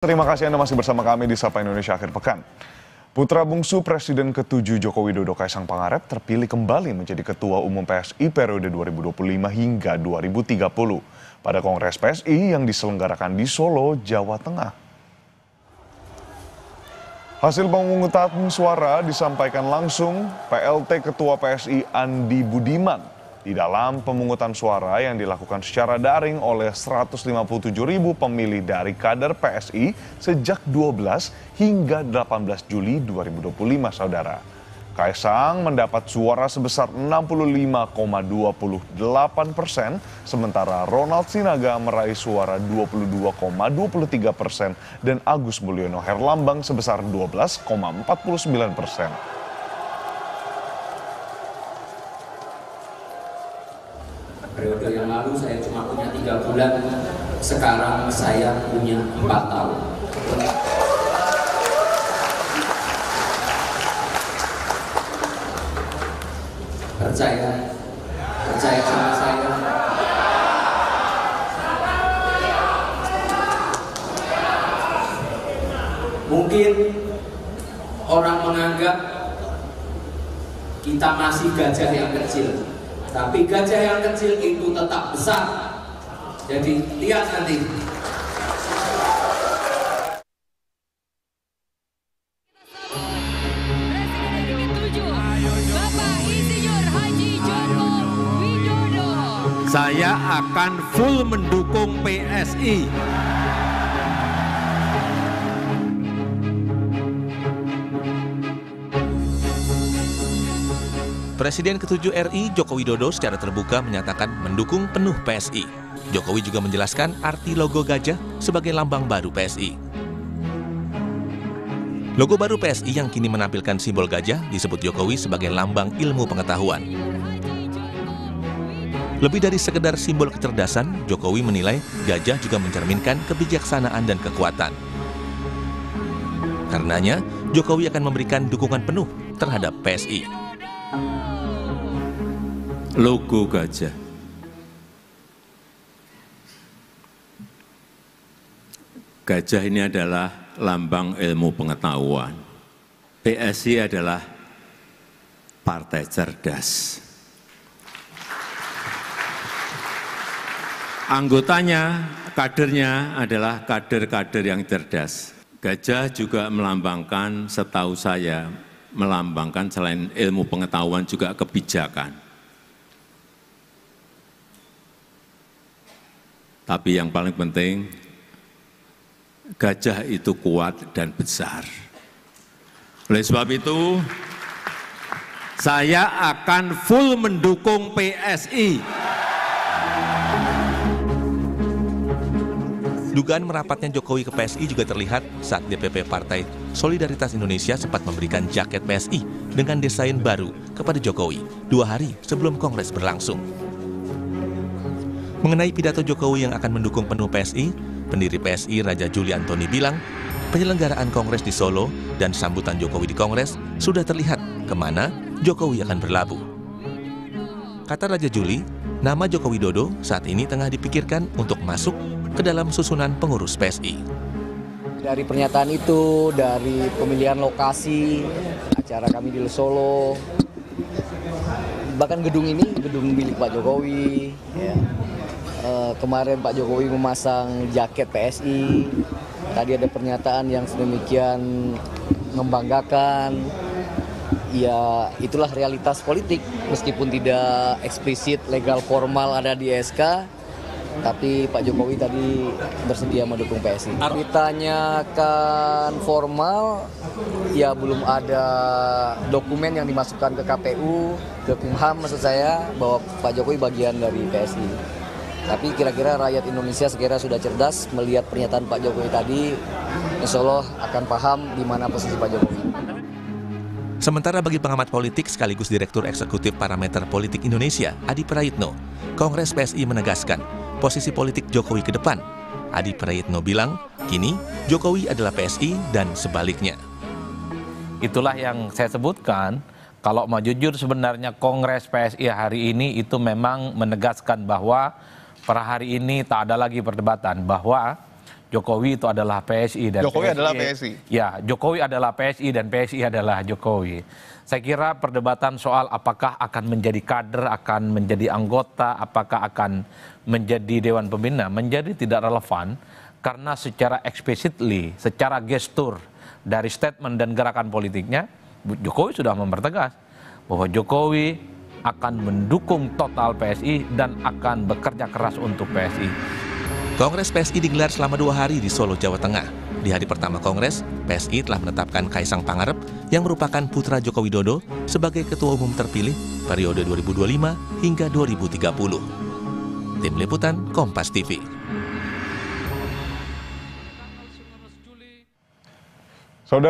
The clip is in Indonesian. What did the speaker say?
Terima kasih Anda masih bersama kami di Sapa Indonesia Akhir Pekan. Putra bungsu Presiden ke-7 Joko Widodo Kaisang Pangarep terpilih kembali menjadi Ketua Umum PSI periode 2025 hingga 2030 pada Kongres PSI yang diselenggarakan di Solo, Jawa Tengah. Hasil pemungutan suara disampaikan langsung PLT Ketua PSI Andi Budiman di dalam pemungutan suara yang dilakukan secara daring oleh 157.000 pemilih dari kader PSI sejak 12 hingga 18 Juli 2025, saudara. Kaisang mendapat suara sebesar 65,28%, sementara Ronald Sinaga meraih suara 22,23% dan Agus Mulyono Herlambang sebesar 12,49%. Periode yang lalu saya cuma punya 3 bulan, sekarang saya punya 4 tahun. Percaya sama saya. Mungkin orang menganggap kita masih gajah yang kecil. Tapi gajah yang kecil itu tetap besar. Jadi lihat nanti. Presiden ke-7, Bapak Insinyur Haji Joko Widodo. Saya akan full mendukung PSI. Presiden ke-7 RI Joko Widodo secara terbuka menyatakan mendukung penuh PSI. Jokowi juga menjelaskan arti logo gajah sebagai lambang baru PSI. Logo baru PSI yang kini menampilkan simbol gajah disebut Jokowi sebagai lambang ilmu pengetahuan. Lebih dari sekedar simbol kecerdasan, Jokowi menilai gajah juga mencerminkan kebijaksanaan dan kekuatan. Karenanya, Jokowi akan memberikan dukungan penuh terhadap PSI. Logo gajah. Gajah ini adalah lambang ilmu pengetahuan. PSI adalah partai cerdas. Anggotanya, kadernya adalah kader-kader yang cerdas. Gajah juga melambangkan, setahu saya, melambangkan selain ilmu pengetahuan juga kebijakan. Tapi yang paling penting, gajah itu kuat dan besar. Oleh sebab itu, saya akan full mendukung PSI. Dugaan merapatnya Jokowi ke PSI juga terlihat saat DPP Partai Solidaritas Indonesia sempat memberikan jaket PSI dengan desain baru kepada Jokowi 2 hari sebelum Kongres berlangsung. Mengenai pidato Jokowi yang akan mendukung penuh PSI, pendiri PSI Raja Juli Antoni bilang, penyelenggaraan Kongres di Solo dan sambutan Jokowi di Kongres sudah terlihat kemana Jokowi akan berlabuh. Kata Raja Juli, nama Joko Widodo saat ini tengah dipikirkan untuk masuk ke dalam susunan pengurus PSI. Dari pernyataan itu, dari pemilihan lokasi, acara kami di Solo, bahkan gedung ini, gedung milik Pak Jokowi, ya. Kemarin Pak Jokowi memasang jaket PSI, tadi ada pernyataan yang sedemikian membanggakan. Ya itulah realitas politik, meskipun tidak eksplisit legal formal ada di SK, tapi Pak Jokowi tadi bersedia mendukung PSI. Ditanyakan formal, ya belum ada dokumen yang dimasukkan ke KPU, ke Kumham maksud saya, bahwa Pak Jokowi bagian dari PSI. Tapi kira-kira rakyat Indonesia sekira sudah cerdas melihat pernyataan Pak Jokowi tadi, insya Allah akan paham di mana posisi Pak Jokowi. Sementara bagi pengamat politik sekaligus Direktur Eksekutif Parameter Politik Indonesia, Adi Praitno, Kongres PSI menegaskan posisi politik Jokowi ke depan. Adi Praitno bilang, kini Jokowi adalah PSI dan sebaliknya. Itulah yang saya sebutkan, kalau mau jujur sebenarnya Kongres PSI hari ini itu memang menegaskan bahwa per hari ini tak ada lagi perdebatan bahwa Jokowi itu adalah PSI dan Jokowi adalah PSI. Ya, Jokowi adalah PSI dan PSI adalah Jokowi. Saya kira perdebatan soal apakah akan menjadi kader, akan menjadi anggota, apakah akan menjadi Dewan Pembina menjadi tidak relevan karena secara explicitly, secara gestur dari statement dan gerakan politiknya, Jokowi sudah mempertegas bahwa Jokowi akan mendukung total PSI dan akan bekerja keras untuk PSI. Kongres PSI digelar selama 2 hari di Solo, Jawa Tengah. Di hari pertama Kongres, PSI telah menetapkan Kaisang Pangarep yang merupakan putra Joko Widodo sebagai Ketua Umum terpilih periode 2025 hingga 2030. Tim Liputan Kompas TV.